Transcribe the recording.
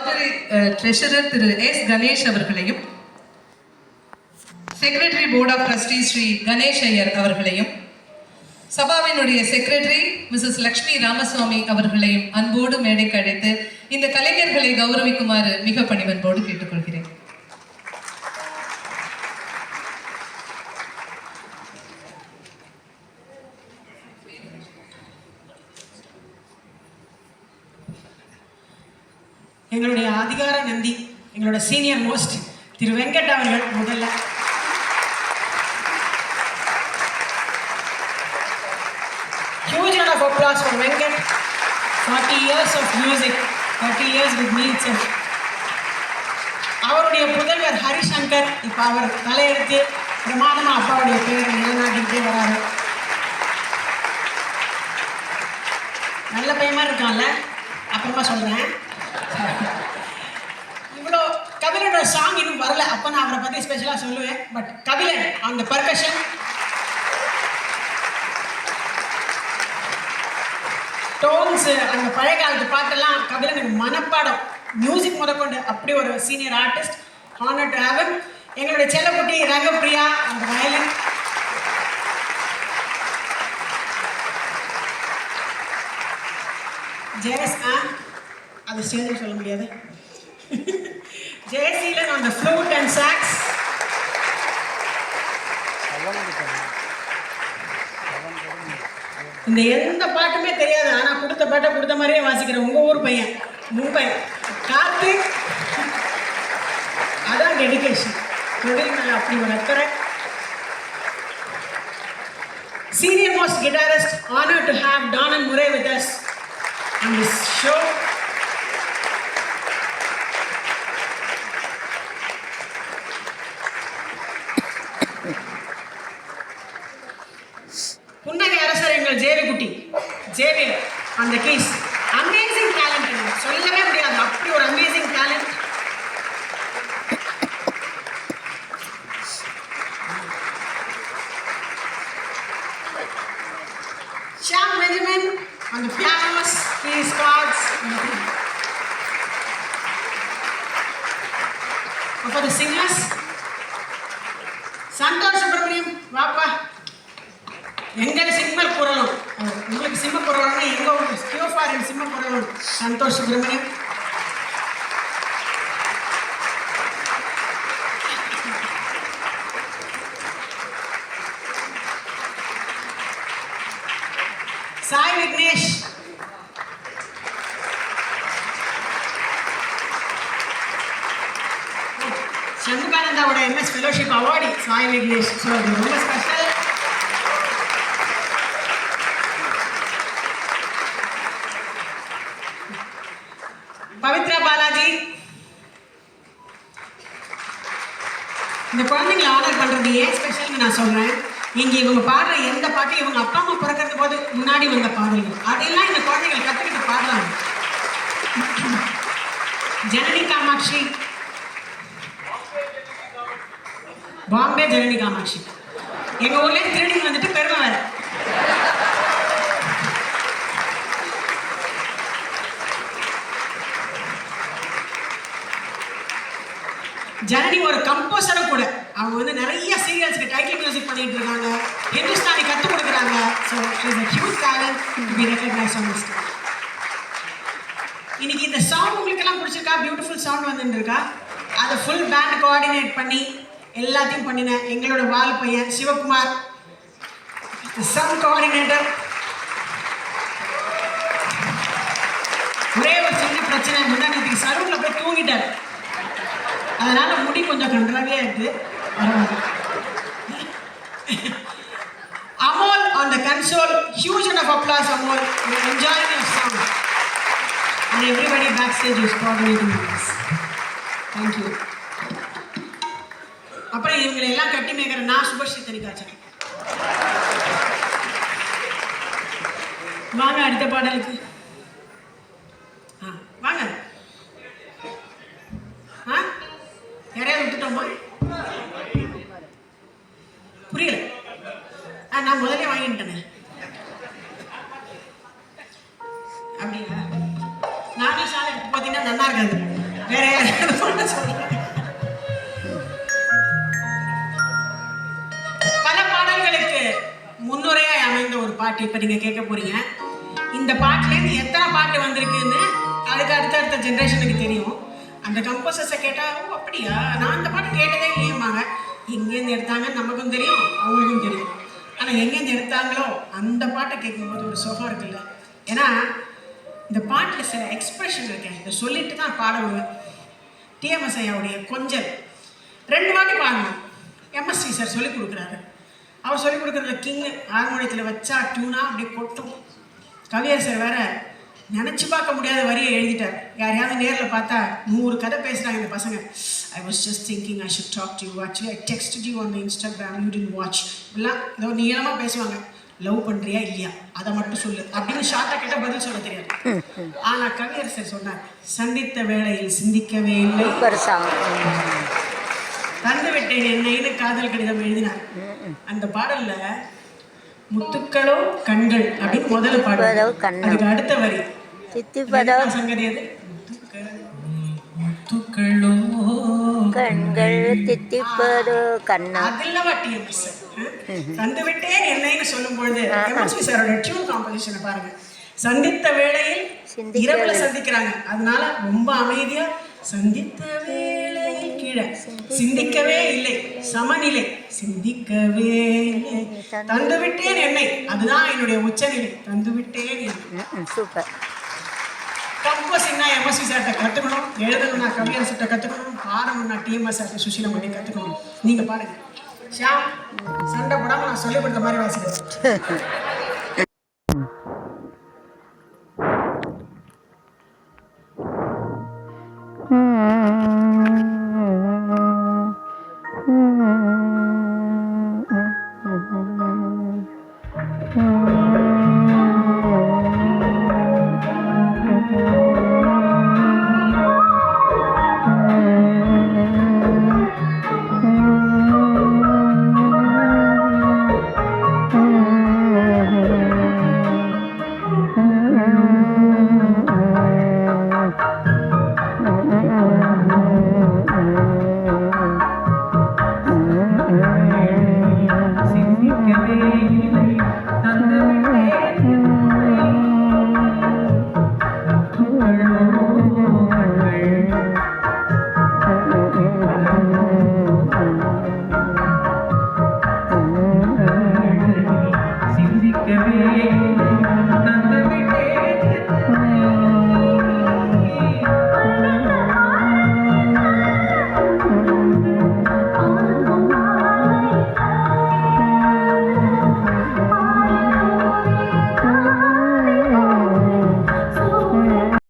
Honorary treasurer திரு S Ganesh அவர்களையும், secretary board of trustees Shri Ganesh Iyer அவர்களையும், சபாவினுடைய செக்ரட்டரி மிஸ்ஸஸ் லக்ஷ்மி ராமசுவாமி அவர்களையும் அன்போடு மேடைக்கு அழைத்து இந்த கலைஞர்களை கௌரவிக்குமாறு மிக பணிவன்போடு கேட்டுக்கொள்கிறேன். எங்களுடைய அதிகார நந்தி, எங்களோட சீனியர் மோஸ்ட் திரு வெங்கட் அவர்கள் முதல்ல. Huge round of applause for Venkat. 40 years of music, 30 years with me itself. அவருடைய புதல்வர் ஹரிசங்கர் இப்போ அவர் தலையெடுத்து பிரமாதமாக அப்பாவுடைய பேரை நிலைநாட்டிக்கிட்டே வராரு. நல்ல பையமா இருக்கான்ல, அப்புறமா சொல்கிறேன். இவ்வளோ கபிலனோட சாங் இன்னும் வரல, அப்போ நான் அவரை பற்றி ஸ்பெஷலாக சொல்லுவேன். பட் கபிலன் அந்த பர்கஷன், டோன்ஸ், அந்த பழைய காலத்து பாட்டெல்லாம் கபிலனுக்கு மனப்பாடம், மியூசிக் முதற்கொண்டு அப்படி ஒரு senior artist. Honour to have. எங்களுடைய செல்லக்குட்டி ரங்கப்பிரியா அந்த வயலின். ஜெயஸ் அது ஸ்டேஜில் சொல்ல முடியாது. ஜெயசீலன் அந்த ஃப்ளூட் அண்ட் சாக்ஸ். இந்த எந்த பாட்டுமே தெரியாது, ஆனால் கொடுத்த பாட்டை கொடுத்த மாதிரியே வாசிக்கிறேன். உங்கள் ஊர் பையன் மும்பை கார்த்திக். அதான் டெடிகேஷன். தொழில் மேலே அப்படி ஒரு அக்கறை. Senior most guitarist, honored to have Don and Murray with us on this show. புன்னகை அரசர் எங்கள் ஜேவிக்குட்டி ஜேவியர் அந்த கீஸ். அமேசிங் டேலண்ட், சொல்லவே முடியாது, அப்படி ஒரு amazing talent. Shyam Benjamin on the pianos, keys, chords. For the singers, Santosh Subramaniam, வாப்பா. எங்கள் சிம்ம குரலும், உங்களுக்கு சிம்ம குரல்னா எங்க ஸ்கியோஃபாரின் சிம்ம குரலும் சந்தோஷ் சுப்ரமணியம். சாய் விக்னேஷ், சண்முகானந்தாவோட MS fellowship awardee Sai Vignesh. So அது ரொம்ப ஸ்பெஷல். பவித்ரா பாலாஜி. இந்த குழந்தைங்களை ஆர்டர் பண்ணுறது ஏன் ஸ்பெஷல்னு நான் சொல்கிறேன். இங்கே இவங்க பாடுற எந்த பாட்டும் இவங்க அப்பா அம்மா பிறக்கிறது போது முன்னாடி வந்த பாடல்கள், அதெல்லாம் இந்த குழந்தைகள் கற்றுக்கிட்டு பாடுறாங்க. ஜனனி காமாட்சி, பாம்பே ஜனனி காமாட்சி. எங்கள் ஊர்லேயே திருடி வந்துட்டு பெருமை வேறு. ஜனனி ஒரு கம்போசரும் கூட. அவங்க வந்து நிறைய சீரியல்ஸ்க்கு டைட்டில் மியூசிக் பண்ணிட்டு இருக்காங்க, ஹிந்துஸ்தானி கற்றுக் கொடுக்குறாங்க. So she is a huge talent to be recognized on this stage. இன்னைக்கு இந்த சாங் உங்களுக்கெல்லாம் பிடிச்சிருக்கா? பியூட்டிஃபுல் சவுண்ட் வந்துருக்கா? அதை ஃபுல் பேண்ட் கோஆர்டினேட் பண்ணி எல்லாத்தையும் பண்ணினேன் எங்களோட வால் பையன் சிவகுமார், சவுண்ட் கோஆர்டினேட்டர். ஒரே ஒரு சின்ன பிரச்சனை, முன்னாடி சலூனில் போய் தூங்கிட்டார், அதனால முடி கொஞ்சம் கன்றாவியா இருக்கு. Amol on the console, huge round of applause. Amol, you're enjoying your song, and everybody backstage is coordinating this. Thank you. அப்புறம் இவங்களை எல்லாம் கட்டி மேய்க்கிற நான் சுபஸ்ரீ தனிகாச்சன். வாங்க அடுத்த பாடலுக்கு வாங்க. யாரையாவது விட்டுட்டோமா? புரியல. நான் முதலே வாங்கிட்டேனே. அப்படியா? நானும் சாலை பார்த்தீங்கன்னா நல்லா இருக்காது. பாட்டு இப்போ நீங்கள் கேட்க போறீங்க. இந்த பாட்டுலேருந்து எத்தனை பாட்டு வந்திருக்குன்னு அதுக்கு அடுத்த ஜென்ரேஷனுக்கு தெரியும். அந்த கம்போசர்ஸை கேட்டால், ஓ அப்படியா, நான் அந்த பாட்டு கேட்டதே இல்லையம்மாங்க. எங்கேருந்து எடுத்தாங்கன்னு நமக்கும் தெரியும், அவங்களுக்கும் தெரியும். ஆனால் எங்கேருந்து எடுத்தாங்களோ அந்த பாட்டை கேட்கும்போது ஒரு சுகம் இருக்குல்ல. ஏன்னா இந்த பாட்டில் சில எக்ஸ்பிரஷன் இருக்கேன், இதை சொல்லிட்டு தான் பாட விடுவேன். டிஎம்எஸ் ஐயாவுடைய கொஞ்சல் 2 வாட்டி பாடணும். எம்எஸ்வி சார் சொல்லிக் கொடுக்குறாரு. அவர் சொல்லிக் கொடுக்குறதுல கிங் ஹார்மோனியத்தில் வச்சா டியூனா அப்படியே கொட்டும். கவியர் சார் வேற நினச்சி பார்க்க முடியாத வரியை எழுதிட்டார். யாரையாவது நேரில் பார்த்தா 100 கதை பேசுகிறாங்க இந்த பசங்க. I was just thinking I should talk to you, actually I texted you on the Instagram, you did watch. இப்படிலாம் ஏதோ நீளமாக பேசுவாங்க. லவ் பண்ணுறியா இல்லையா அதை மட்டும் சொல்லு அப்படின்னு ஷார்ட்டாக கேட்டால் பதில் சொல்ல தெரியாது. ஆனால் கவியர் சார் சொன்னார், சந்தித்த வேளையில் சிந்திக்கவே இல்லை, தந்து விட்டேன் என்னைன்னு காதல் கடிதம் எழுதினார். அந்த பாடல்ல முத்துக்களோ கண்கள் அப்படின்னு முதல்ல பாடல், அதுக்கு அடுத்த வரி சங்கதி அது, முத்துக்களோ கண்கள் தித்திப்பதோ கண்ணா. அதில்லவா டிஎம்எஸ் தந்து விட்டேன் என்னைன்னு சொல்லும் பொழுது எம்எஸ்வி சாரோட டியூன் காம்போசிஷனை பாருங்க. சந்தித்த வேளையில் இரவுல சந்திக்கிறாங்க, அதனால ரொம்ப அமைதியா சந்தித்த வேளையில் கீழே சிந்திக்கவே இல்லை, சமநிலை சிந்திக்கவே இல்லை, தந்துவிட்டேன் என்னை, அதுதான் என்னுடைய உச்சநிலை, தந்துவிட்டேன் என்னை. சூப்பர். கம்போசிங்னா எம்எஸ்வி சார்கிட்ட கற்றுக்கணும், எழுதணும்னா கவியர் சார்கிட்ட கற்றுக்கணும், பாடணும்னா டிஎம்எஸ் சார்கிட்ட சுஷீலம் பண்ணி கற்றுக்கணும். நீங்க பாருங்க ஷியாம், சண்டை போடாம நான் சொல்லிக் கொடுத்த மாதிரி வாசிக்கிறேன். Mm-hmm.